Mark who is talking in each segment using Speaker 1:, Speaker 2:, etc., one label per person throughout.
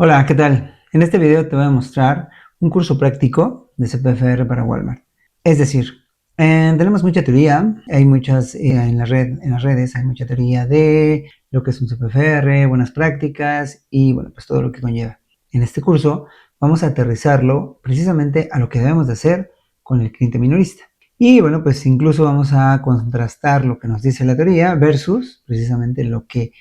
Speaker 1: Hola, ¿qué tal? En este video te voy a mostrar un curso práctico de CPFR para Walmart. Es decir, tenemos mucha teoría, hay muchas en las redes hay mucha teoría de lo que es un CPFR, buenas prácticas y bueno, pues todo lo que conlleva. En este curso vamos a aterrizarlo precisamente a lo que debemos de hacer con el cliente minorista. Y bueno, pues incluso vamos a contrastar lo que nos dice la teoría versus precisamente lo que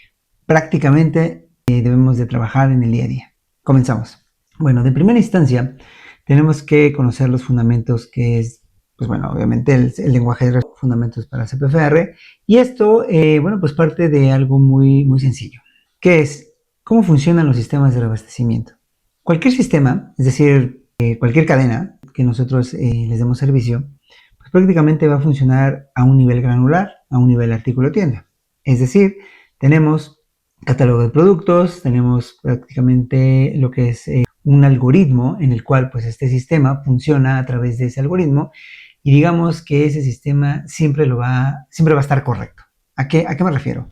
Speaker 1: prácticamente debemos de trabajar en el día a día. Comenzamos. Bueno, de primera instancia tenemos que conocer los fundamentos que es, pues bueno, obviamente el lenguaje de fundamentos para CPFR y esto, bueno, pues parte de algo muy sencillo, que es cómo funcionan los sistemas de reabastecimiento. Cualquier sistema, es decir, cualquier cadena que nosotros les demos servicio, pues prácticamente va a funcionar a un nivel granular, a un nivel artículo tienda. Es decir, tenemos catálogo de productos, tenemos prácticamente lo que es un algoritmo en el cual pues este sistema funciona a través de ese algoritmo y digamos que ese sistema siempre va a estar correcto. ¿A qué me refiero?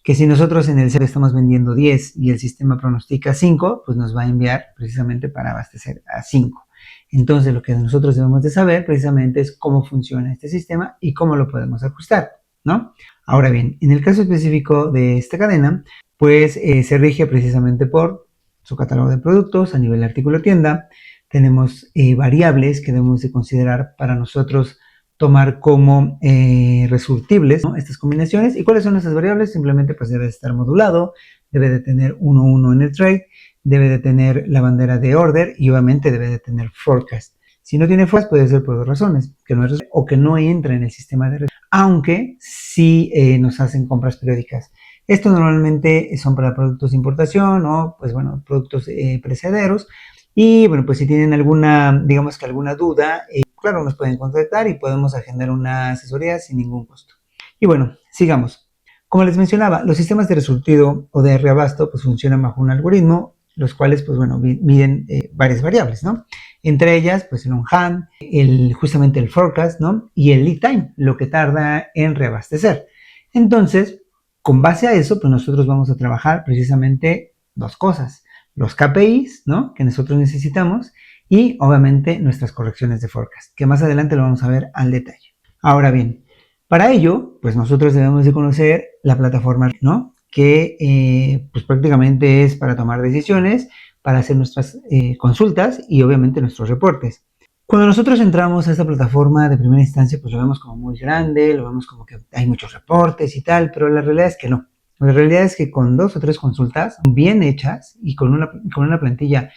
Speaker 1: Que si nosotros en el CEP estamos vendiendo 10 y el sistema pronostica 5, pues nos va a enviar precisamente para abastecer a 5. Entonces lo que nosotros debemos de saber precisamente es cómo funciona este sistema y cómo lo podemos ajustar, ¿no? Ahora bien, en el caso específico de esta cadena, pues se rige precisamente por su catálogo de productos a nivel de artículo tienda. Tenemos variables que debemos de considerar para nosotros tomar como resurtibles, ¿no?, estas combinaciones. ¿Y cuáles son esas variables? Simplemente pues debe de estar modulado, debe de tener 1-1 en el trade, debe de tener la bandera de order y obviamente debe de tener forecast. Si no tiene forecast puede ser por dos razones, que no es o que no entra en el sistema de aunque sí nos hacen compras periódicas. Esto normalmente son para productos de importación o, pues bueno, productos perecederos. Y bueno, pues si tienen alguna, digamos que alguna duda, claro, nos pueden contactar y podemos agendar una asesoría sin ningún costo. Y bueno, sigamos. Como les mencionaba, los sistemas de resurtido o de reabasto pues funcionan bajo un algoritmo, los cuales pues bueno, miden varias variables, ¿no? Entre ellas pues el on-hand, justamente el forecast, ¿no? Y el lead time, lo que tarda en reabastecer. Entonces, con base a eso, pues nosotros vamos a trabajar precisamente dos cosas. Los KPIs, ¿no?, que nosotros necesitamos y obviamente nuestras correcciones de forecast, que más adelante lo vamos a ver al detalle. Ahora bien, para ello, pues nosotros debemos de conocer la plataforma, ¿no?, que pues prácticamente es para tomar decisiones, para hacer nuestras consultas y obviamente nuestros reportes. Cuando nosotros entramos a esta plataforma de primera instancia, pues lo vemos como muy grande, lo vemos como que hay muchos reportes y tal, pero la realidad es que no. La realidad es que con 2 o 3 consultas bien hechas y con una plantilla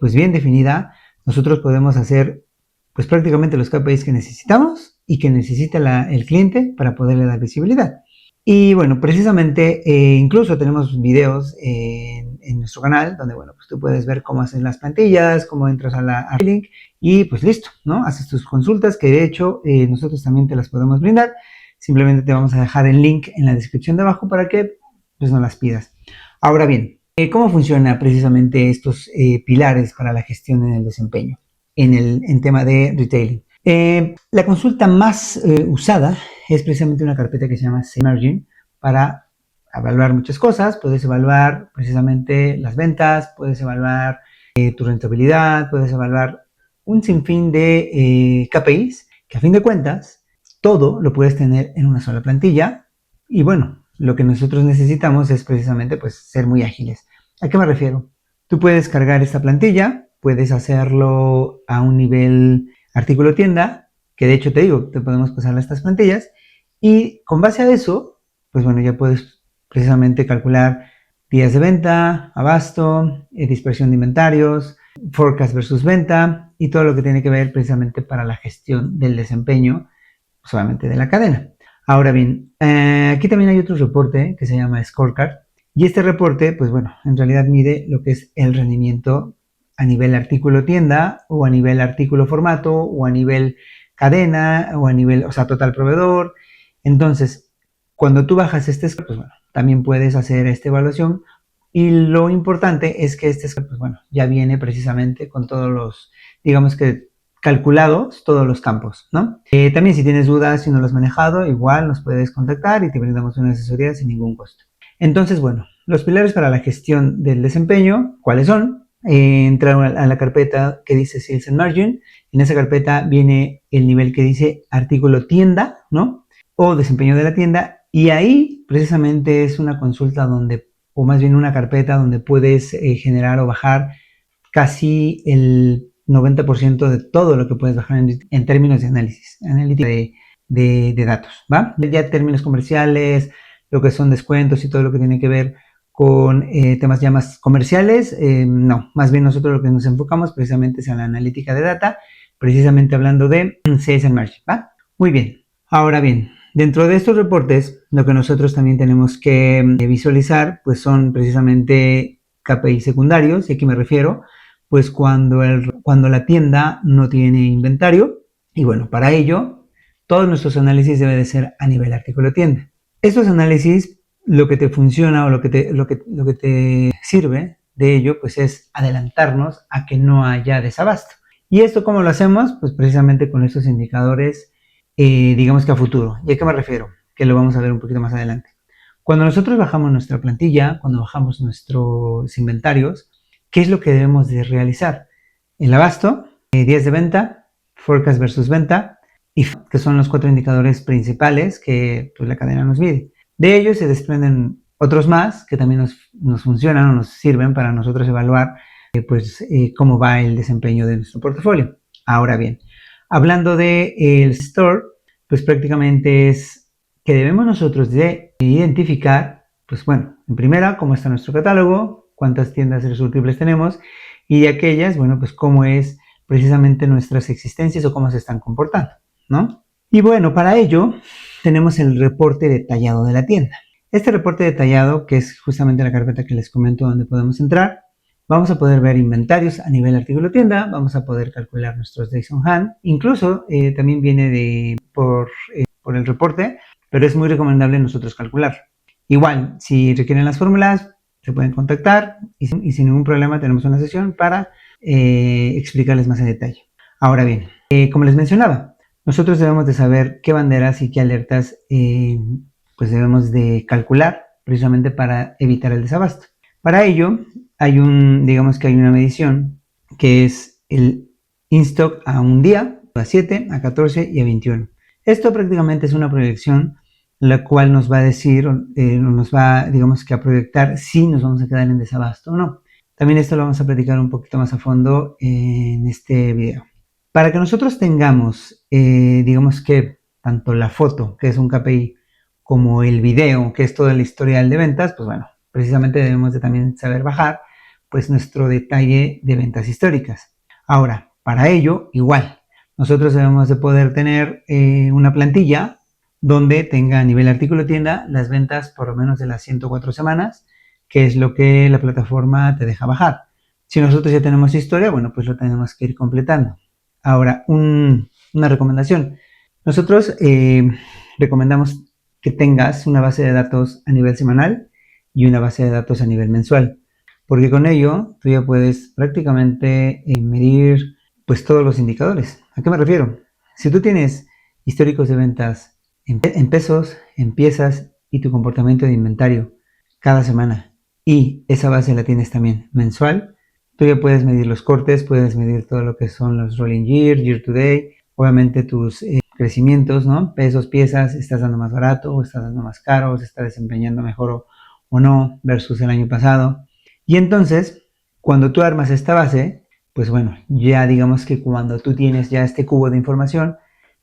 Speaker 1: pues bien definida, nosotros podemos hacer pues prácticamente los KPIs que necesitamos y que necesita el cliente para poderle dar visibilidad. Y bueno, precisamente incluso tenemos videos en nuestro canal donde, bueno, pues tú puedes ver cómo hacen las plantillas, cómo entras a link y pues listo, ¿no? Haces tus consultas que de hecho nosotros también te las podemos brindar. Simplemente te vamos a dejar el link en la descripción de abajo para que pues nos las pidas. Ahora bien, ¿cómo funciona precisamente estos pilares para la gestión en el desempeño en tema de retailing? La consulta más usada es precisamente una carpeta que se llama Margin para evaluar muchas cosas. Puedes evaluar precisamente las ventas, puedes evaluar tu rentabilidad, puedes evaluar un sinfín de KPIs que a fin de cuentas todo lo puedes tener en una sola plantilla y bueno, lo que nosotros necesitamos es precisamente pues ser muy ágiles. ¿A qué me refiero? Tú puedes cargar esta plantilla, puedes hacerlo a un nivel artículo tienda, que de hecho te digo, te podemos pasar estas plantillas y con base a eso, pues bueno, ya puedes precisamente calcular días de venta, abasto, dispersión de inventarios, forecast versus venta y todo lo que tiene que ver precisamente para la gestión del desempeño solamente de la cadena. Ahora bien, aquí también hay otro reporte que se llama Scorecard y este reporte, pues bueno, en realidad mide lo que es el rendimiento a nivel artículo tienda o a nivel artículo formato o a nivel cadena o a nivel, o sea, total proveedor. Entonces, cuando tú bajas este score, pues bueno, también puedes hacer esta evaluación y lo importante es que este score, pues bueno, ya viene precisamente con todos los, digamos que calculados todos los campos, ¿no? También si tienes dudas, si no lo has manejado, igual nos puedes contactar y te brindamos una asesoría sin ningún costo. Entonces, bueno, los pilares para la gestión del desempeño, ¿cuáles son? entrar a la carpeta que dice Sales and Margin. En esa carpeta viene el nivel que dice artículo tienda, ¿no? O desempeño de la tienda. Y ahí precisamente es una consulta donde, o más bien una carpeta donde puedes generar o bajar casi el 90% de todo lo que puedes bajar en términos de análisis, analítica de datos, ¿va? Ya términos comerciales, lo que son descuentos y todo lo que tiene que ver con temas ya más comerciales, no, más bien nosotros lo que nos enfocamos precisamente es en la analítica de data, precisamente hablando de Sales and Margin, ¿va? Muy bien, ahora bien, dentro de estos reportes, lo que nosotros también tenemos que visualizar, pues son precisamente KPI secundarios, ¿y a qué me refiero? Pues cuando la tienda no tiene inventario, y bueno, para ello, todos nuestros análisis deben de ser a nivel artículo tienda. Estos análisis, lo que te funciona o lo que te sirve de ello, pues es adelantarnos a que no haya desabasto. ¿Y esto cómo lo hacemos? Pues precisamente con estos indicadores, digamos que a futuro. ¿Y a qué me refiero? Que lo vamos a ver un poquito más adelante. Cuando nosotros bajamos nuestra plantilla, cuando bajamos nuestros inventarios, ¿qué es lo que debemos de realizar? El abasto, días de venta, forecast versus venta, y que son los 4 indicadores principales que pues, la cadena nos mide. De ellos se desprenden otros más que también nos funcionan o nos sirven para nosotros evaluar cómo va el desempeño de nuestro portafolio. Ahora bien, hablando del store, pues prácticamente es que debemos nosotros de identificar, pues bueno, en primera, cómo está nuestro catálogo, cuántas tiendas irresolubles tenemos y de aquellas, bueno, pues cómo es precisamente nuestras existencias o cómo se están comportando, ¿no? Y bueno, para ello tenemos el reporte detallado de la tienda. Este reporte detallado, que es justamente la carpeta que les comento donde podemos entrar, vamos a poder ver inventarios a nivel artículo tienda, vamos a poder calcular nuestros days on hand, incluso también viene por el reporte, pero es muy recomendable nosotros calcular. Igual, si requieren las fórmulas, se pueden contactar y sin ningún problema tenemos una sesión para explicarles más en detalle. Ahora bien, como les mencionaba, nosotros debemos de saber qué banderas y qué alertas pues debemos de calcular precisamente para evitar el desabasto. Para ello, digamos que hay una medición que es el in-stock a un día, a 7, a 14 y a 21. Esto prácticamente es una proyección la cual nos va a decir, nos va, digamos que a proyectar si nos vamos a quedar en desabasto o no. También esto lo vamos a platicar un poquito más a fondo en este video. Para que nosotros tengamos, digamos que tanto la foto, que es un KPI, como el video, que es todo el historial de ventas, pues bueno, precisamente debemos de también saber bajar pues nuestro detalle de ventas históricas. Ahora, para ello, igual, nosotros debemos de poder tener una plantilla donde tenga a nivel artículo tienda las ventas por lo menos de las 104 semanas, que es lo que la plataforma te deja bajar. Si nosotros ya tenemos historia, bueno, pues lo tenemos que ir completando. Ahora, una recomendación. Nosotros recomendamos que tengas una base de datos a nivel semanal y una base de datos a nivel mensual, porque con ello tú ya puedes prácticamente medir pues todos los indicadores. ¿A qué me refiero? Si tú tienes históricos de ventas en pesos, en piezas y tu comportamiento de inventario cada semana y esa base la tienes también mensual, tú ya puedes medir los cortes, puedes medir todo lo que son los rolling year to day, obviamente tus crecimientos, ¿no? Pesos, piezas, estás dando más barato o estás dando más caro, se está desempeñando mejor o no versus el año pasado. Y entonces, cuando tú armas esta base, pues bueno, ya digamos que cuando tú tienes ya este cubo de información,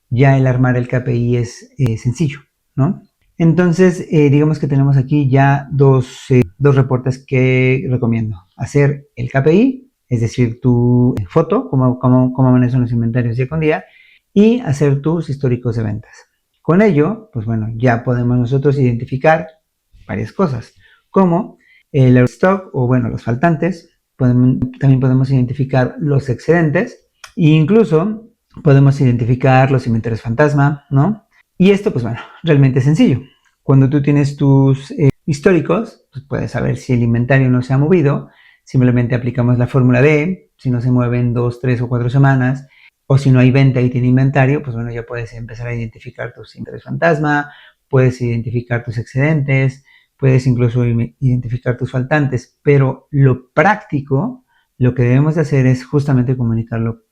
Speaker 1: ya el armar el KPI es sencillo, ¿no? Entonces, digamos que tenemos aquí ya dos reportes que recomiendo. Hacer el KPI, es decir, tu foto, cómo manejan los inventarios día con día, y hacer tus históricos de ventas. Con ello, pues bueno, ya podemos nosotros identificar varias cosas, como el stock o bueno, los faltantes, también podemos identificar los excedentes e incluso podemos identificar los inventarios fantasma, ¿no? Y esto, pues bueno, realmente es sencillo. Cuando tú tienes tus históricos, pues puedes saber si el inventario no se ha movido, simplemente aplicamos la fórmula D, si no se mueve en 2, 3 o 4 semanas, o si no hay venta y tiene inventario, pues bueno, ya puedes empezar a identificar tus inventarios fantasma, puedes identificar tus excedentes, puedes incluso identificar tus faltantes, pero lo práctico lo que debemos de hacer es justamente comunicarlo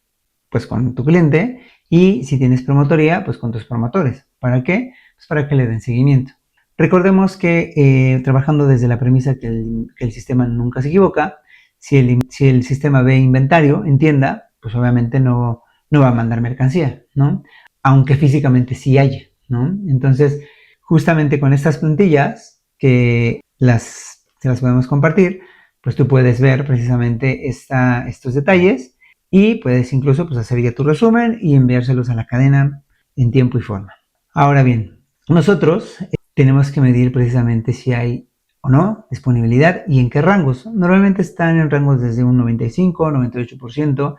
Speaker 1: pues con tu cliente y si tienes promotoría, pues con tus promotores. ¿Para qué? Pues para que le den seguimiento. Recordemos que trabajando desde la premisa que el sistema nunca se equivoca, si el sistema ve inventario en tienda, pues obviamente no va a mandar mercancía, ¿no? Aunque físicamente sí haya, ¿no? Entonces, justamente con estas plantillas que se las podemos compartir, pues tú puedes ver precisamente estos detalles y puedes incluso pues, hacer ya tu resumen y enviárselos a la cadena en tiempo y forma. Ahora bien, nosotros tenemos que medir precisamente si hay o no disponibilidad y en qué rangos. Normalmente están en rangos desde un 95, 98%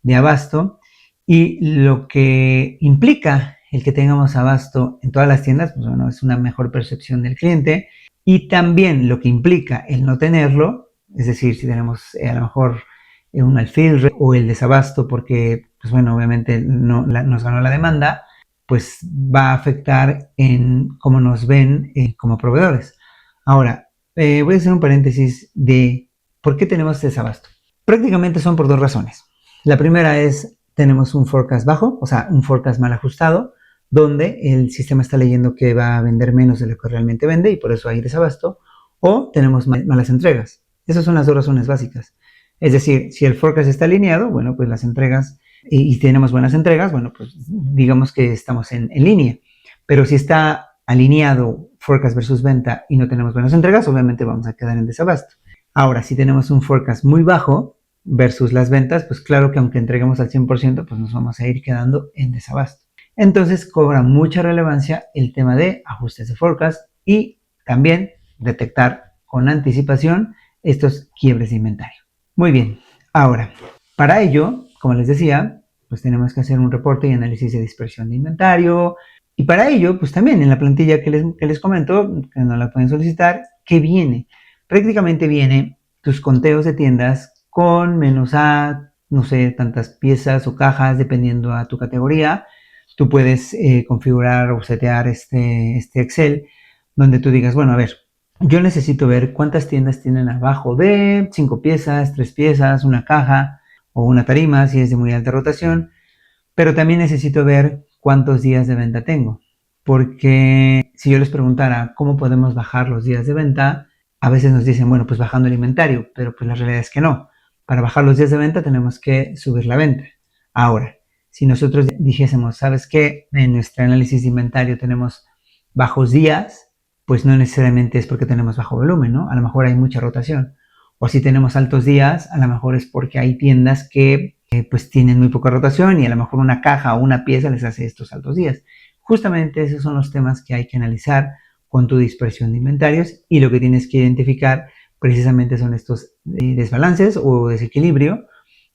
Speaker 1: de abasto y lo que implica el que tengamos abasto en todas las tiendas, pues bueno, es una mejor percepción del cliente y también lo que implica el no tenerlo, es decir, si tenemos a lo mejor un alfil o el desabasto porque, pues bueno, obviamente nos ganó la demanda, pues va a afectar en cómo nos ven como proveedores. Ahora, voy a hacer un paréntesis de por qué tenemos desabasto. Prácticamente son por dos razones. La primera es, tenemos un forecast bajo, o sea, un forecast mal ajustado, donde el sistema está leyendo que va a vender menos de lo que realmente vende y por eso hay desabasto, o tenemos malas entregas. Esas son las dos razones básicas. Es decir, si el forecast está alineado, bueno, pues las entregas y tenemos buenas entregas, bueno, pues digamos que estamos en línea. Pero si está alineado forecast versus venta y no tenemos buenas entregas, obviamente vamos a quedar en desabasto. Ahora, si tenemos un forecast muy bajo versus las ventas, pues claro que aunque entreguemos al 100%, pues nos vamos a ir quedando en desabasto. Entonces cobra mucha relevancia el tema de ajustes de forecast y también detectar con anticipación estos quiebres de inventario. Muy bien, ahora, para ello, como les decía, pues tenemos que hacer un reporte y análisis de dispersión de inventario. Y para ello, pues también en la plantilla que les comento, que no la pueden solicitar, ¿qué viene? Prácticamente viene tus conteos de tiendas con menos a, no sé, tantas piezas o cajas, dependiendo a tu categoría. Tú puedes configurar o setear este Excel donde tú digas, bueno, a ver, yo necesito ver cuántas tiendas tienen abajo de 5 piezas, 3 piezas, una caja o una tarima si es de muy alta rotación, pero también necesito ver cuántos días de venta tengo. Porque si yo les preguntara cómo podemos bajar los días de venta, a veces nos dicen, bueno, pues bajando el inventario, pero pues la realidad es que no. Para bajar los días de venta tenemos que subir la venta. Ahora, si nosotros dijésemos, ¿sabes qué? En nuestro análisis de inventario tenemos bajos días, pues no necesariamente es porque tenemos bajo volumen, ¿no? A lo mejor hay mucha rotación. O si tenemos altos días, a lo mejor es porque hay tiendas que pues tienen muy poca rotación y a lo mejor una caja o una pieza les hace estos altos días. Justamente esos son los temas que hay que analizar con tu dispersión de inventarios y lo que tienes que identificar precisamente son estos desbalances o desequilibrio.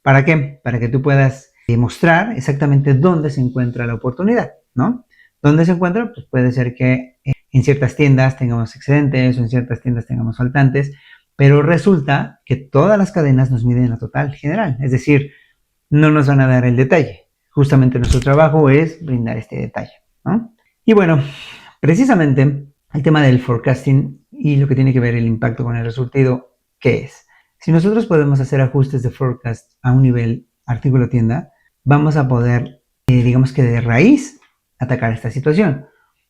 Speaker 1: ¿Para qué? Para que tú puedas mostrar exactamente dónde se encuentra la oportunidad, ¿no? ¿Dónde se encuentra? Pues puede ser que en ciertas tiendas tengamos excedentes o en ciertas tiendas tengamos faltantes, pero resulta que todas las cadenas nos miden la total general, es decir, no nos van a dar el detalle. Justamente nuestro trabajo es brindar este detalle, ¿no? Y bueno, precisamente el tema del forecasting y lo que tiene que ver el impacto con el resultado, ¿qué es? Si nosotros podemos hacer ajustes de forecast a un nivel artículo tienda, vamos a poder, digamos que de raíz, atacar esta situación.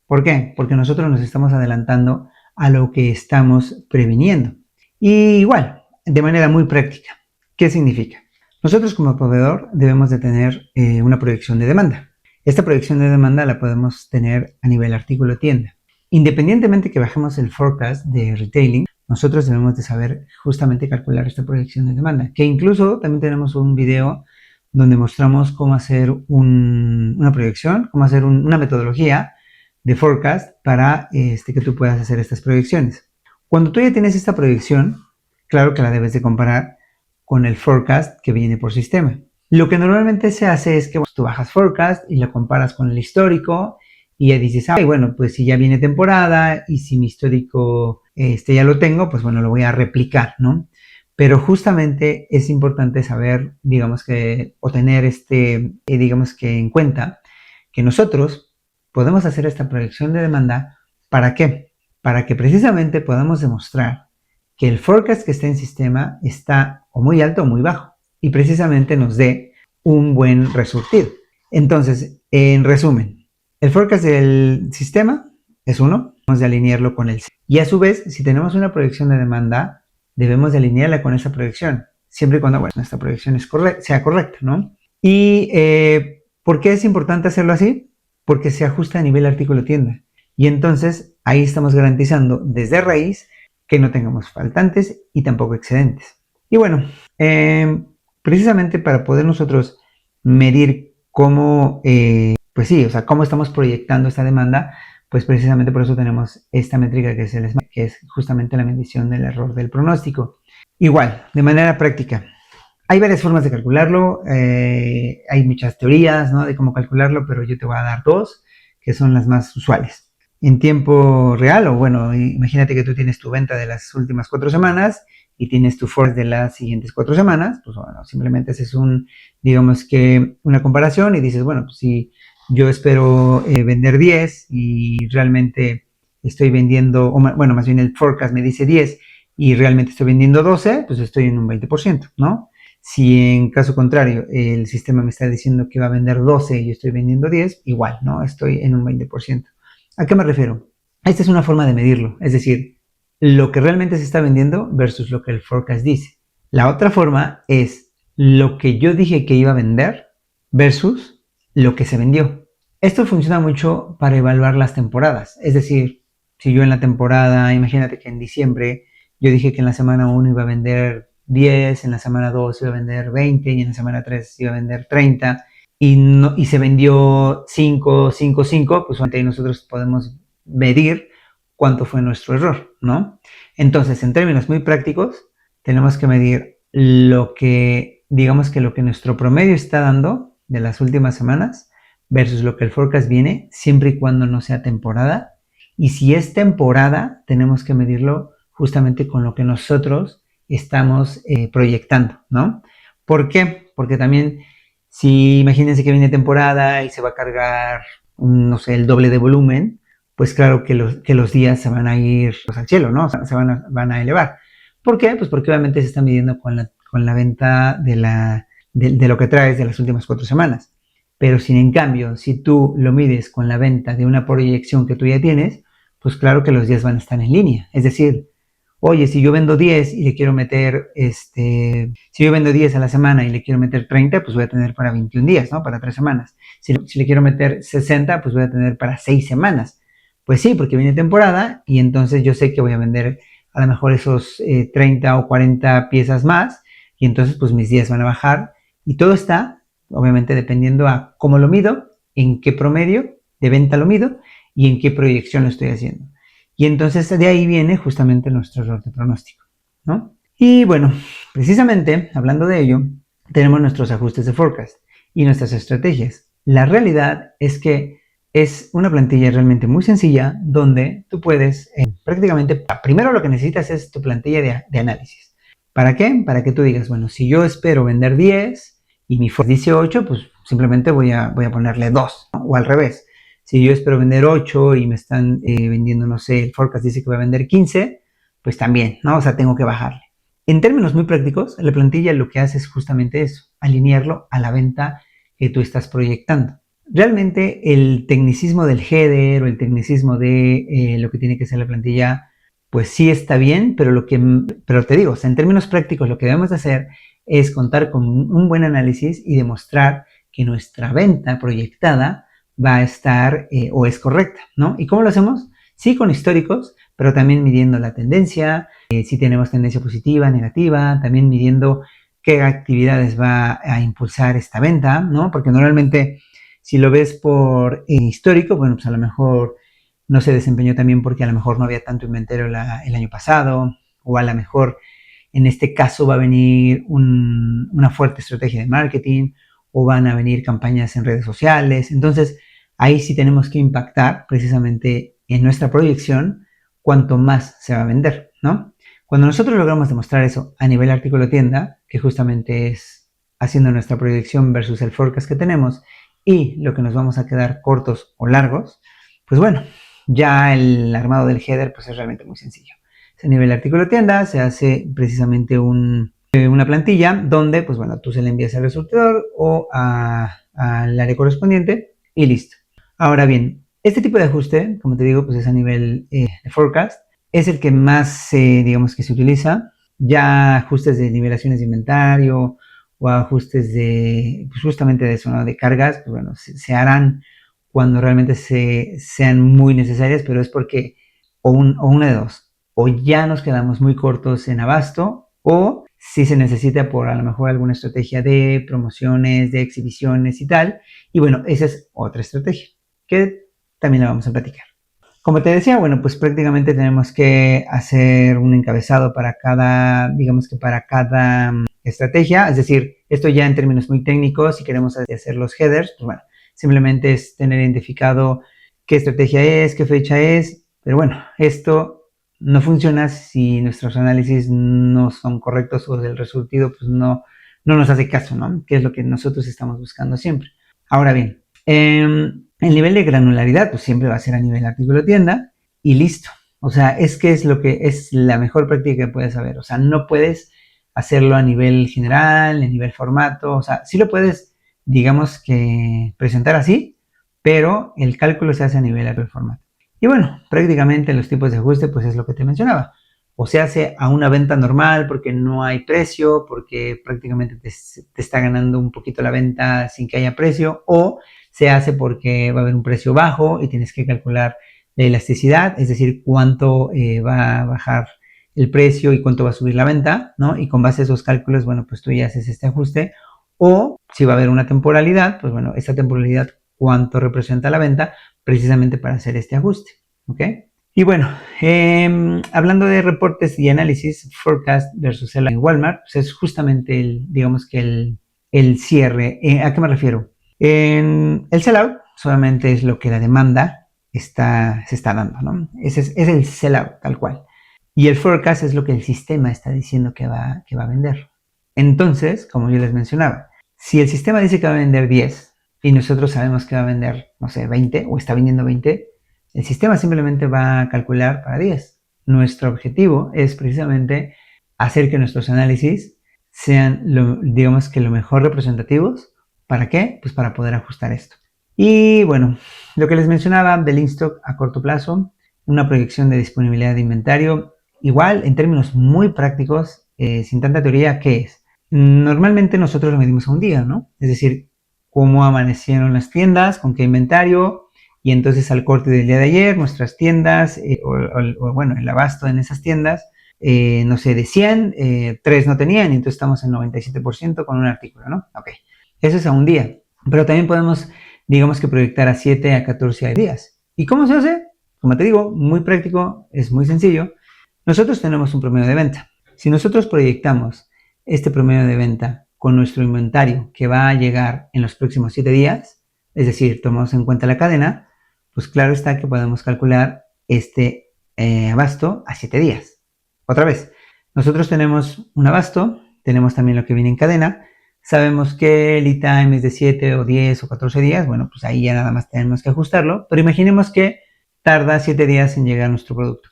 Speaker 1: ¿Por qué? Porque nosotros nos estamos adelantando a lo que estamos previniendo. Y igual, de manera muy práctica, ¿qué significa? Nosotros como proveedor debemos de tener una proyección de demanda. Esta proyección de demanda la podemos tener a nivel artículo tienda. Independientemente que bajemos el forecast de retailing, nosotros debemos de saber justamente calcular esta proyección de demanda, que incluso también tenemos un video donde mostramos cómo hacer una proyección, cómo hacer una metodología de forecast para que tú puedas hacer estas proyecciones. Cuando tú ya tienes esta proyección, claro que la debes de comparar con el forecast que viene por sistema. Lo que normalmente se hace es que tú bajas forecast y lo comparas con el histórico y ya dices, bueno, pues si ya viene temporada y si mi histórico ya lo tengo, pues bueno, lo voy a replicar, ¿no? Pero justamente es importante saber, digamos que, o tener digamos que en cuenta que nosotros podemos hacer esta proyección de demanda, ¿para qué? Para que precisamente podamos demostrar que el forecast que está en sistema está o muy alto o muy bajo y precisamente nos dé un buen resultado. Entonces, en resumen, el forecast del sistema es 1, debemos de alinearlo con el. Y a su vez, si tenemos una proyección de demanda, debemos de alinearla con esa proyección, siempre y cuando nuestra proyección sea correcta, ¿no? ¿Y por qué es importante hacerlo así? Porque se ajusta a nivel artículo tienda. Y entonces ahí estamos garantizando desde raíz que no tengamos faltantes y tampoco excedentes. Y bueno, precisamente para poder nosotros medir cómo, pues sí, o sea, cómo estamos proyectando esta demanda, pues precisamente por eso tenemos esta métrica que es justamente la medición del error del pronóstico. Igual, de manera práctica, hay varias formas de calcularlo, hay muchas teorías, ¿no?, de cómo calcularlo, pero yo te voy a dar 2, que son las más usuales. En tiempo real, o bueno, imagínate que tú tienes tu venta de las últimas 4 semanas y tienes tu forecast de las siguientes 4 semanas, pues bueno, simplemente haces digamos que una comparación y dices, bueno, pues si yo espero vender 10 y realmente estoy vendiendo, bueno, más bien el forecast me dice 10 y realmente estoy vendiendo 12, pues estoy en un 20%, ¿no? Si en caso contrario el sistema me está diciendo que va a vender 12 y yo estoy vendiendo 10, igual, ¿no? Estoy en un 20%. ¿A qué me refiero? Esta es una forma de medirlo, es decir, lo que realmente se está vendiendo versus lo que el forecast dice. La otra forma es lo que yo dije que iba a vender versus lo que se vendió. Esto funciona mucho para evaluar las temporadas, es decir, si yo en la temporada, imagínate que en diciembre yo dije que en la semana 1 iba a vender 10, en la semana 2 iba a vender 20 y en la semana 3 iba a vender 30 y se vendió 5, 5, 5, pues ahí nosotros podemos medir cuánto fue nuestro error, ¿no? Entonces, en términos muy prácticos, tenemos que medir lo que, digamos que lo que nuestro promedio está dando de las últimas semanas versus lo que el forecast viene, siempre y cuando no sea temporada. Y si es temporada, tenemos que medirlo justamente con lo que nosotros estamos proyectando, ¿no? ¿Por qué? Porque también, si imagínense que viene temporada y se va a cargar, no sé, el doble de volumen, pues claro que los días se van a ir al cielo, ¿no? O sea, van a elevar. ¿Por qué? Pues porque obviamente se está midiendo con la venta de lo que traes de las últimas 4 semanas. Pero si en cambio, si tú lo mides con la venta de una proyección que tú ya tienes, pues claro que los días van a estar en línea. Es decir, oye, si yo vendo 10 y le quiero meter, si yo vendo 10 a la semana y le quiero meter 30, pues voy a tener para 21 días, ¿no? Para 3 semanas. Si le quiero meter 60, pues voy a tener para 6 semanas. Pues sí, porque viene temporada y entonces yo sé que voy a vender a lo mejor esos 30 o 40 piezas más y entonces pues mis días van a bajar y todo está, obviamente, dependiendo a cómo lo mido, en qué promedio de venta lo mido y en qué proyección lo estoy haciendo. Y entonces de ahí viene justamente nuestro error de pronóstico, ¿no? Y bueno, precisamente hablando de ello, tenemos nuestros ajustes de forecast y nuestras estrategias. La realidad es que es una plantilla realmente muy sencilla donde tú puedes prácticamente, primero lo que necesitas es tu plantilla de análisis. ¿Para qué? Para que tú digas, bueno, si yo espero vender 10 y mi forecast dice 8, pues simplemente voy a ponerle 2, ¿no? O al revés. Si yo espero vender 8 y me están vendiendo, no sé, el forecast dice que voy a vender 15, pues también, ¿no? O sea, tengo que bajarle. En términos muy prácticos, la plantilla lo que hace es justamente eso, alinearlo a la venta que tú estás proyectando. Realmente el tecnicismo del header o el tecnicismo de lo que tiene que ser la plantilla, pues sí está bien, pero te digo, o sea, en términos prácticos lo que debemos de hacer es contar con un buen análisis y demostrar que nuestra venta proyectada va a estar o es correcta, ¿no? ¿Y cómo lo hacemos? Sí, con históricos, pero también midiendo la tendencia, si tenemos tendencia positiva, negativa, también midiendo qué actividades va a impulsar esta venta, ¿no? Porque normalmente si lo ves por histórico, bueno, pues a lo mejor no se desempeñó también porque a lo mejor no había tanto inventario el año pasado, o a lo mejor en este caso va a venir una fuerte estrategia de marketing, o van a venir campañas en redes sociales. Entonces, ahí sí tenemos que impactar precisamente en nuestra proyección cuanto más se va a vender, ¿no? Cuando nosotros logramos demostrar eso a nivel artículo tienda, que justamente es haciendo nuestra proyección versus el forecast que tenemos y lo que nos vamos a quedar cortos o largos, pues bueno, ya el armado del header pues es realmente muy sencillo. A nivel artículo tienda se hace precisamente una plantilla donde, pues bueno, tú se le envías al resultador o al área correspondiente y listo. Ahora bien, este tipo de ajuste, como te digo, pues es a nivel de forecast, es el que más, digamos que se utiliza. Ya ajustes de nivelaciones de inventario o ajustes de, pues justamente de eso, ¿no? De cargas, pues bueno, se harán cuando realmente sean muy necesarias, pero es porque o una de dos, o ya nos quedamos muy cortos en abasto, o si se necesita por a lo mejor alguna estrategia de promociones, de exhibiciones y tal, y bueno, esa es otra estrategia que también la vamos a platicar. Como te decía, bueno, pues prácticamente tenemos que hacer un encabezado para cada, digamos que para cada estrategia, es decir, esto ya en términos muy técnicos, si queremos hacer los headers, pues bueno, simplemente es tener identificado qué estrategia es, qué fecha es, pero bueno, esto no funciona si nuestros análisis no son correctos o el resultado pues no nos hace caso, ¿no? Que es lo que nosotros estamos buscando siempre. Ahora bien, el nivel de granularidad pues siempre va a ser a nivel artículo tienda y listo. O sea, es que es lo que es la mejor práctica que puedes saber. O sea, no puedes hacerlo a nivel general, a nivel formato. O sea, sí lo puedes, digamos que presentar así, pero el cálculo se hace a nivel formato. Y bueno, prácticamente los tipos de ajuste pues es lo que te mencionaba. O se hace a una venta normal porque no hay precio, porque prácticamente te está ganando un poquito la venta sin que haya precio, o se hace porque va a haber un precio bajo y tienes que calcular la elasticidad, es decir, cuánto va a bajar el precio y cuánto va a subir la venta, ¿no? Y con base a esos cálculos, bueno, pues tú ya haces este ajuste. O si va a haber una temporalidad, pues bueno, esa temporalidad, cuánto representa la venta, precisamente para hacer este ajuste, ¿ok? Y bueno, hablando de reportes y análisis, forecast versus el Walmart, pues es justamente digamos que el cierre. ¿A qué me refiero? En el sellout solamente es lo que la demanda se está dando, ¿no? Es el sellout tal cual. Y el forecast es lo que el sistema está diciendo que va a vender. Entonces, como yo les mencionaba, si el sistema dice que va a vender 10 y nosotros sabemos que va a vender, no sé, 20 o está vendiendo 20, el sistema simplemente va a calcular para 10. Nuestro objetivo es precisamente hacer que nuestros análisis sean, digamos que lo mejor representativos. ¿Para qué? Pues para poder ajustar esto. Y bueno, lo que les mencionaba del in-stock a corto plazo, una proyección de disponibilidad de inventario, igual en términos muy prácticos, sin tanta teoría, ¿qué es? Normalmente nosotros lo medimos a un día, ¿no? Es decir, cómo amanecieron las tiendas, con qué inventario, y entonces al corte del día de ayer, nuestras tiendas, o bueno, el abasto en esas tiendas, no sé, de 100, 3 no tenían, y entonces estamos en 97% con un artículo, ¿no? Ok, eso es a un día, pero también podemos, digamos que proyectar a 7 a 14 días. ¿Y cómo se hace? Como te digo, muy práctico, es muy sencillo. Nosotros tenemos un promedio de venta. Si nosotros proyectamos este promedio de venta con nuestro inventario que va a llegar en los próximos 7 días, es decir, tomamos en cuenta la cadena, pues claro está que podemos calcular este abasto a 7 días. Otra vez, nosotros tenemos un abasto, tenemos también lo que viene en cadena, sabemos que el lead time es de 7 o 10 o 14 días, bueno, pues ahí ya nada más tenemos que ajustarlo, pero imaginemos que tarda 7 días en llegar nuestro producto.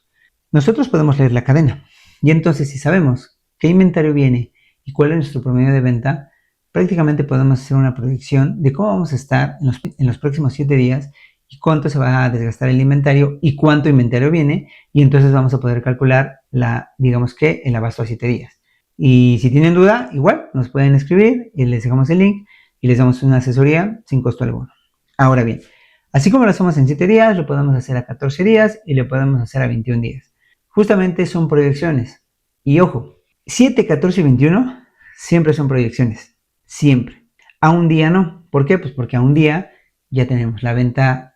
Speaker 1: Nosotros podemos leer la cadena y entonces si sabemos qué inventario viene y cuál es nuestro promedio de venta, prácticamente podemos hacer una predicción de cómo vamos a estar en los próximos 7 días y cuánto se va a desgastar el inventario y cuánto inventario viene, y entonces vamos a poder calcular digamos que el abasto a 7 días. Y si tienen duda, igual nos pueden escribir y les dejamos el link y les damos una asesoría sin costo alguno. Ahora bien, así como lo hacemos en 7 días, lo podemos hacer a 14 días y lo podemos hacer a 21 días. Justamente son proyecciones. Y ojo, 7, 14 y 21 siempre son proyecciones. Siempre. A un día no. ¿Por qué? Pues porque a un día ya tenemos la venta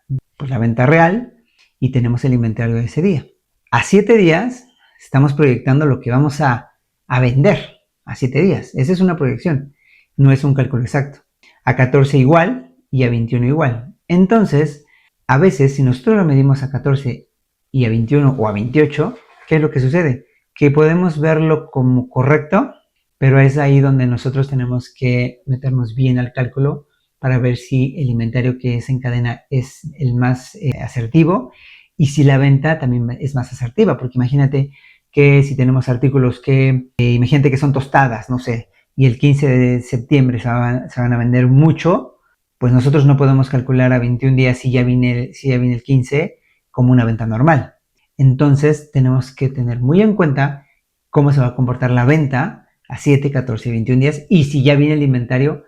Speaker 1: real y tenemos el inventario de ese día. A 7 días estamos proyectando lo que vamos a vender a 7 días. Esa es una proyección, no es un cálculo exacto. A 14 igual y a 21 igual. Entonces, a veces si nosotros lo medimos a 14 y a 21 o a 28, ¿qué es lo que sucede? Que podemos verlo como correcto, pero es ahí donde nosotros tenemos que meternos bien al cálculo para ver si el inventario que es en cadena es el más asertivo y si la venta también es más asertiva, porque imagínate que si tenemos artículos que, imagínate que son tostadas, no sé, y el 15 de septiembre se van a vender mucho, pues nosotros no podemos calcular a 21 días si ya viene el 15 como una venta normal. Entonces tenemos que tener muy en cuenta cómo se va a comportar la venta a 7, 14 y 21 días y si ya viene el inventario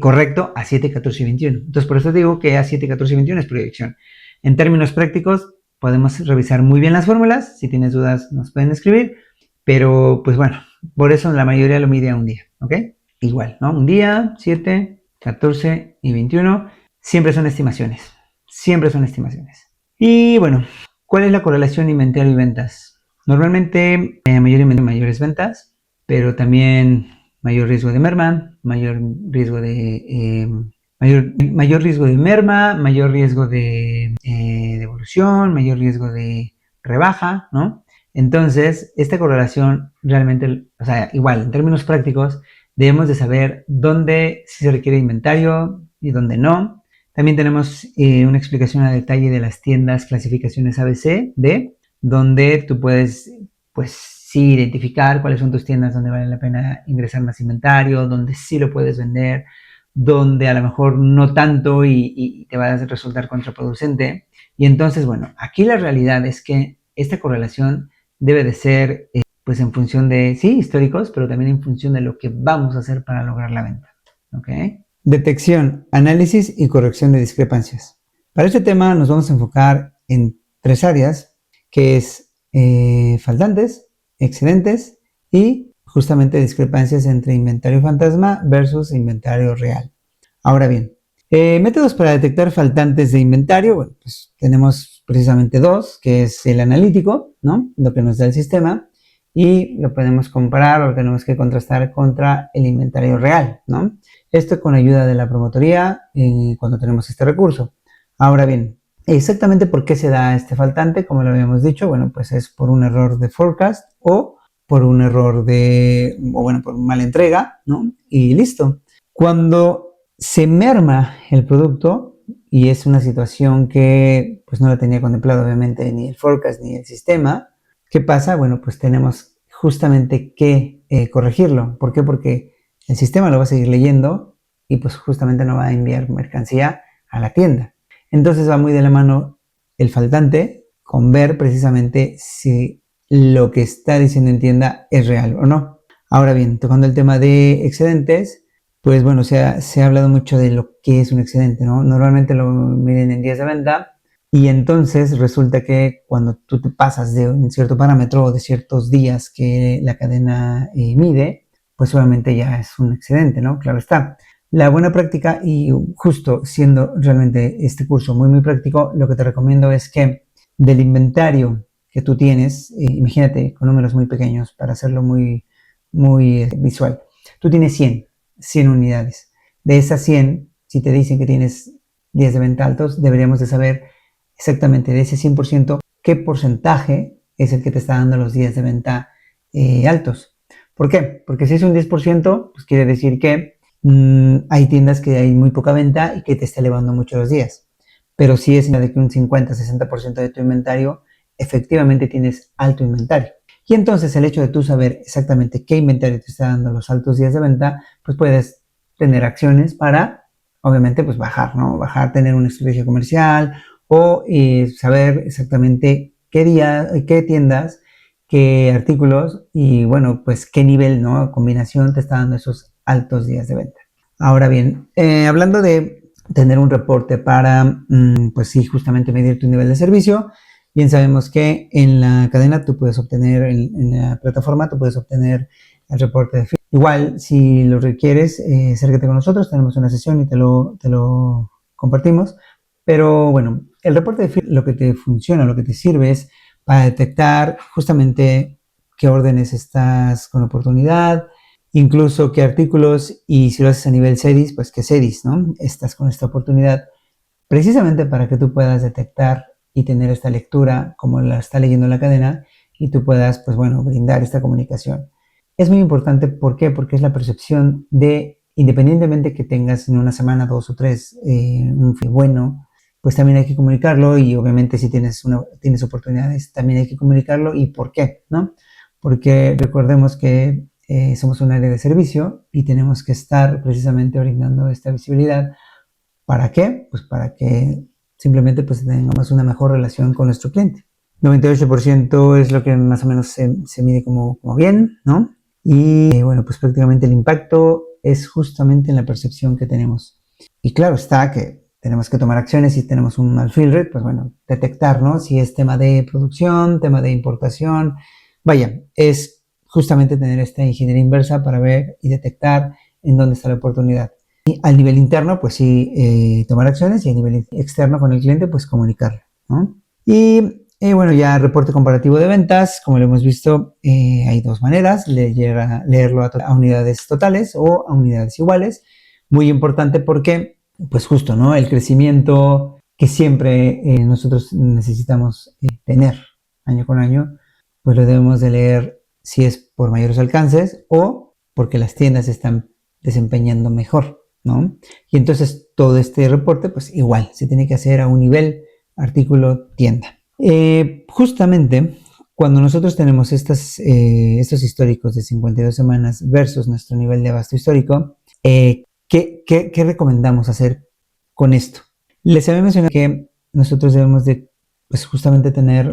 Speaker 1: correcto a 7, 14 y 21. Entonces por eso digo que a 7, 14 y 21 es proyección. En términos prácticos podemos revisar muy bien las fórmulas. Si tienes dudas nos pueden escribir. Pero pues bueno, por eso la mayoría lo mide a un día. ¿Ok? Igual, ¿no? Un día, 7, 14 y 21. Siempre son estimaciones. Siempre son estimaciones. Y bueno, ¿cuál es la correlación inventario y ventas? Normalmente mayores ventas, pero también mayor riesgo de merma, mayor riesgo de merma, mayor riesgo de devolución, mayor riesgo de rebaja, ¿no? Entonces, esta correlación realmente, o sea, igual, en términos prácticos, debemos de saber dónde sí se requiere inventario y dónde no. También tenemos una explicación a detalle de las tiendas clasificaciones ABC, D, donde tú puedes, pues, sí identificar cuáles son tus tiendas donde vale la pena ingresar más inventario, donde sí lo puedes vender, donde a lo mejor no tanto y te va a resultar contraproducente. Y entonces, bueno, aquí la realidad es que esta correlación debe de ser, pues, en función de, sí, históricos, pero también en función de lo que vamos a hacer para lograr la venta. ¿Ok? Detección, análisis y corrección de discrepancias. Para este tema nos vamos a enfocar en 3 áreas, que es faltantes, excedentes y justamente discrepancias entre inventario fantasma versus inventario real. Ahora bien, métodos para detectar faltantes de inventario, bueno, pues tenemos precisamente 2, que es el analítico, ¿no? Lo que nos da el sistema, y lo podemos comparar o tenemos que contrastar contra el inventario real, ¿no? Esto con ayuda de la promotoría cuando tenemos este recurso. Ahora bien, exactamente por qué se da este faltante, como lo habíamos dicho, bueno, pues es por un error de forecast o por un error por mala entrega, ¿no? Y listo. Cuando se merma el producto y es una situación que pues no la tenía contemplado obviamente ni el forecast ni el sistema, ¿qué pasa? Bueno, pues tenemos justamente que corregirlo. ¿Por qué? Porque el sistema lo va a seguir leyendo y pues justamente no va a enviar mercancía a la tienda. Entonces va muy de la mano el faltante con ver precisamente si lo que está diciendo en tienda es real o no. Ahora bien, tocando el tema de excedentes, pues bueno, se ha hablado mucho de lo que es un excedente, ¿no? Normalmente lo miden en días de venta y entonces resulta que cuando tú te pasas de un cierto parámetro o de ciertos días que la cadena mide, pues obviamente ya es un excedente, ¿no? Claro está. La buena práctica y justo siendo realmente este curso muy muy práctico, lo que te recomiendo es que del inventario que tú tienes, imagínate con números muy pequeños para hacerlo muy, muy visual. Tú tienes 100 unidades. De esas 100, si te dicen que tienes días de venta altos, deberíamos de saber exactamente de ese 100% qué porcentaje es el que te está dando los días de venta altos. ¿Por qué? Porque si es un 10%, pues quiere decir que hay tiendas que hay muy poca venta y que te está elevando mucho los días. Pero si es de que un 50-60% de tu inventario, efectivamente tienes alto inventario. Y entonces el hecho de tú saber exactamente qué inventario te está dando los altos días de venta, pues puedes tener acciones para, obviamente, pues bajar, ¿no? Bajar, tener una estrategia comercial o saber exactamente qué día, qué tiendas, qué artículos y, bueno, pues qué nivel, ¿no? Combinación te está dando esos altos días de venta. Ahora bien, hablando de tener un reporte para, pues sí, justamente medir tu nivel de servicio. Bien sabemos que en la cadena tú puedes obtener, en la plataforma tú puedes obtener el reporte de feedback. Igual, si lo requieres, acércate con nosotros, tenemos una sesión y te lo compartimos. Pero bueno, el reporte de feedback lo que te funciona, lo que te sirve es para detectar justamente qué órdenes estás con oportunidad, incluso qué artículos, y si lo haces a nivel CEDIS, pues qué CEDIS, ¿no? Estás con esta oportunidad, precisamente para que tú puedas detectar y tener esta lectura como la está leyendo la cadena y tú puedas, pues bueno, brindar esta comunicación. Es muy importante, ¿por qué? Porque es la percepción de, independientemente que tengas en una semana, 2 o 3, un fin bueno, pues también hay que comunicarlo y obviamente si tienes oportunidades, también hay que comunicarlo y por qué, ¿no? porque recordemos que somos un área de servicio y tenemos que estar precisamente brindando esta visibilidad. ¿Para qué? Pues para que simplemente pues tengamos una mejor relación con nuestro cliente. 98% es lo que más o menos se mide como bien, ¿no? Y bueno, pues prácticamente el impacto es justamente en la percepción que tenemos. Y claro está que tenemos que tomar acciones si tenemos un mal fill rate, pues bueno, detectar, ¿no? Si es tema de producción, tema de importación, vaya, es justamente tener esta ingeniería inversa para ver y detectar en dónde está la oportunidad. Y al nivel interno, pues sí, tomar acciones y a nivel externo con el cliente, pues comunicarlo, ¿no? Y bueno, ya reporte comparativo de ventas, como lo hemos visto, hay dos maneras, leerlo a unidades totales o a unidades iguales. Muy importante porque, pues justo, ¿no? El crecimiento que siempre nosotros necesitamos tener año con año, pues lo debemos de leer si es por mayores alcances o porque las tiendas están desempeñando mejor, ¿no? Y entonces todo este reporte, pues igual, se tiene que hacer a un nivel artículo tienda. Justamente cuando nosotros tenemos estos históricos de 52 semanas versus nuestro nivel de abasto histórico, ¿qué recomendamos hacer con esto? Les había mencionado que nosotros debemos de, pues justamente tener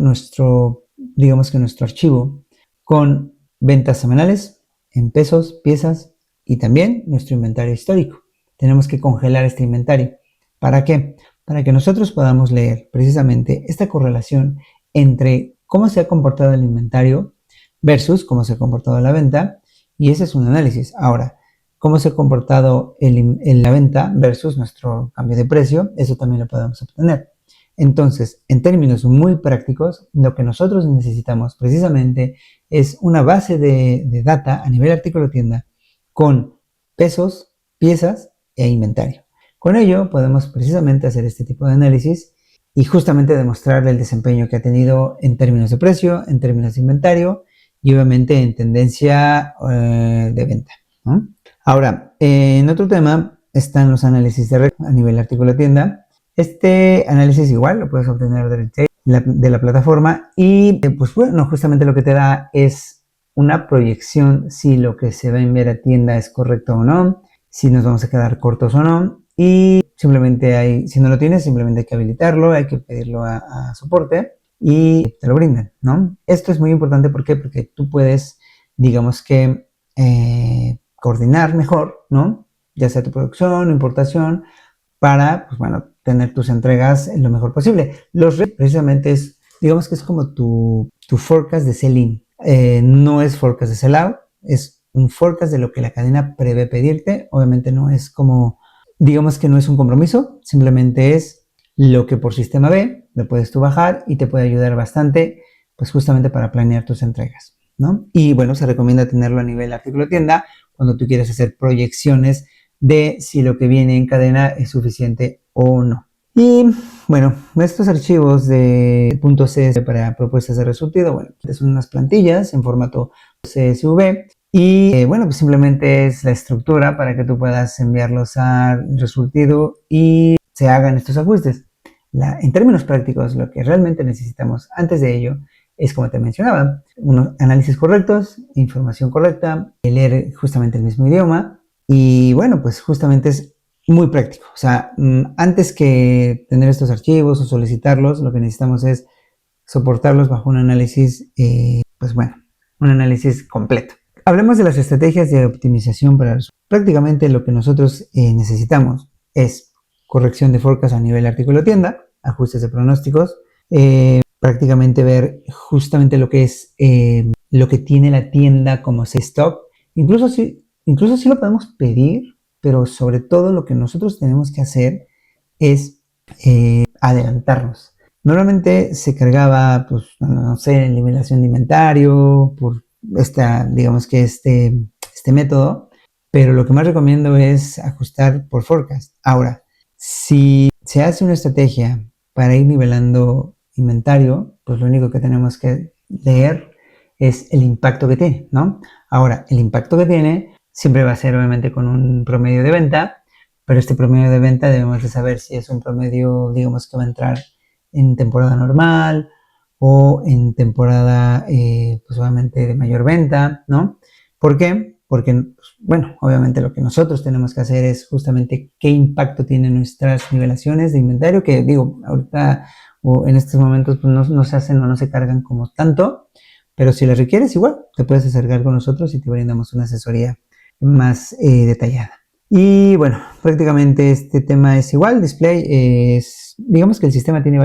Speaker 1: digamos que nuestro archivo con ventas semanales en pesos, piezas y también nuestro inventario histórico. Tenemos que congelar este inventario. ¿Para qué? Para que nosotros podamos leer precisamente esta correlación entre cómo se ha comportado el inventario versus cómo se ha comportado la venta, y ese es un análisis. Ahora, cómo se ha comportado la venta versus nuestro cambio de precio, eso también lo podemos obtener. Entonces, en términos muy prácticos, lo que nosotros necesitamos precisamente es una base de data a nivel artículo tienda con pesos, piezas e inventario. Con ello podemos precisamente hacer este tipo de análisis y justamente demostrar el desempeño que ha tenido en términos de precio, en términos de inventario y obviamente en tendencia de venta, ¿no? Ahora, en otro tema están los análisis de red a nivel artículo tienda. Este análisis igual lo puedes obtener de la plataforma y pues bueno, justamente lo que te da es una proyección si lo que se va a enviar a tienda es correcto o no, si nos vamos a quedar cortos o no, y simplemente si no lo tienes, simplemente hay que habilitarlo, hay que pedirlo a soporte y te lo brindan, ¿no? Esto es muy importante, ¿por qué? Porque tú puedes, digamos que, coordinar mejor, ¿no? Ya sea tu producción o importación, para, pues bueno, tener tus entregas lo mejor posible. Precisamente es, digamos que es como tu forecast de sell-in. No es forecast de sell-out, es un forecast de lo que la cadena prevé pedirte. Obviamente no es como, digamos que no es un compromiso, simplemente es lo que por sistema B lo puedes tú bajar y te puede ayudar bastante, pues justamente para planear tus entregas, ¿no? Y bueno, se recomienda tenerlo a nivel artículo tienda cuando tú quieres hacer proyecciones de si lo que viene en cadena es suficiente o no. Y bueno, estos archivos de .csv para propuestas de resultado, bueno, son unas plantillas en formato CSV y bueno, pues simplemente es la estructura para que tú puedas enviarlos al resultado y se hagan estos ajustes. En términos prácticos, lo que realmente necesitamos antes de ello es, como te mencionaba, unos análisis correctos, información correcta, leer justamente el mismo idioma y bueno, pues justamente es muy práctico. O sea, antes que tener estos archivos o solicitarlos, lo que necesitamos es soportarlos bajo un análisis, pues bueno, un análisis completo. Hablemos de las estrategias de optimización para resultados. Prácticamente lo que nosotros necesitamos es corrección de forecast a nivel artículo tienda, ajustes de pronósticos, prácticamente ver justamente lo que es lo que tiene la tienda como stock. Incluso sí lo podemos pedir, pero sobre todo lo que nosotros tenemos que hacer es adelantarnos. Normalmente se cargaba, pues, no sé, eliminación de inventario por digamos que este método, pero lo que más recomiendo es ajustar por forecast. Ahora, si se hace una estrategia para ir nivelando inventario, pues lo único que tenemos que leer es el impacto que tiene, ¿no? Ahora, el impacto que tiene siempre va a ser obviamente con un promedio de venta, pero este promedio de venta debemos de saber si es un promedio, digamos, que va a entrar en temporada normal o en temporada, pues obviamente de mayor venta, ¿no? ¿Por qué? Porque, pues, bueno, obviamente lo que nosotros tenemos que hacer es justamente qué impacto tienen nuestras nivelaciones de inventario, que digo, ahorita o en estos momentos pues no se hacen o no se cargan como tanto, pero si las requieres igual, te puedes acercar con nosotros y te brindamos una asesoría más detallada. Y bueno, prácticamente este tema es igual, display es, digamos que el sistema tiene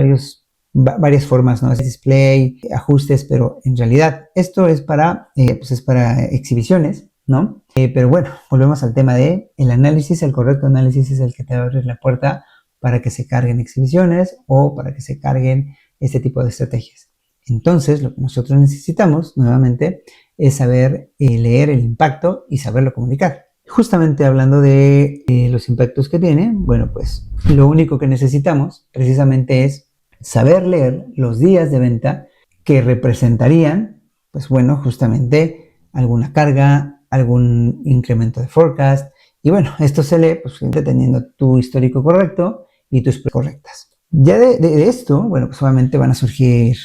Speaker 1: varias formas, ¿no? Es display, ajustes, pero en realidad esto es pues es para exhibiciones, ¿no? Pero bueno, volvemos al tema de el análisis, el correcto análisis es el que te va a abrir la puerta para que se carguen exhibiciones o para que se carguen este tipo de estrategias. Entonces, lo que nosotros necesitamos, nuevamente, es saber leer el impacto y saberlo comunicar. Justamente hablando de los impactos que tiene, bueno, pues lo único que necesitamos precisamente es saber leer los días de venta que representarían, pues bueno, justamente alguna carga, algún incremento de forecast. Y bueno, esto se lee pues teniendo tu histórico correcto y tus correctas. Ya de esto, bueno, pues obviamente van a surgir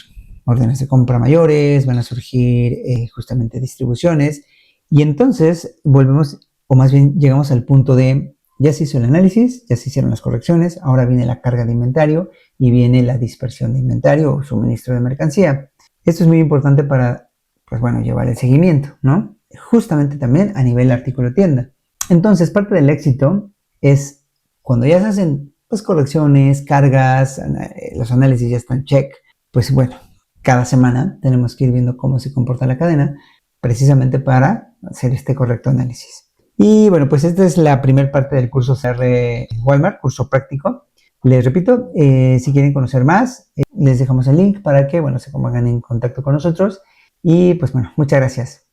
Speaker 1: órdenes de compra mayores, van a surgir justamente distribuciones. Y entonces volvemos, o más bien llegamos al punto de, ya se hizo el análisis, ya se hicieron las correcciones, ahora viene la carga de inventario y viene la dispersión de inventario o suministro de mercancía. Esto es muy importante para, pues bueno, llevar el seguimiento, ¿no? Justamente también a nivel artículo tienda. Entonces, parte del éxito es cuando ya se hacen pues correcciones, cargas, los análisis ya están check, pues bueno, cada semana tenemos que ir viendo cómo se comporta la cadena precisamente para hacer este correcto análisis. Y bueno, pues esta es la primera parte del curso CR Walmart, curso práctico. Les repito, si quieren conocer más, les dejamos el link para que, bueno, se pongan en contacto con nosotros. Y pues bueno, muchas gracias.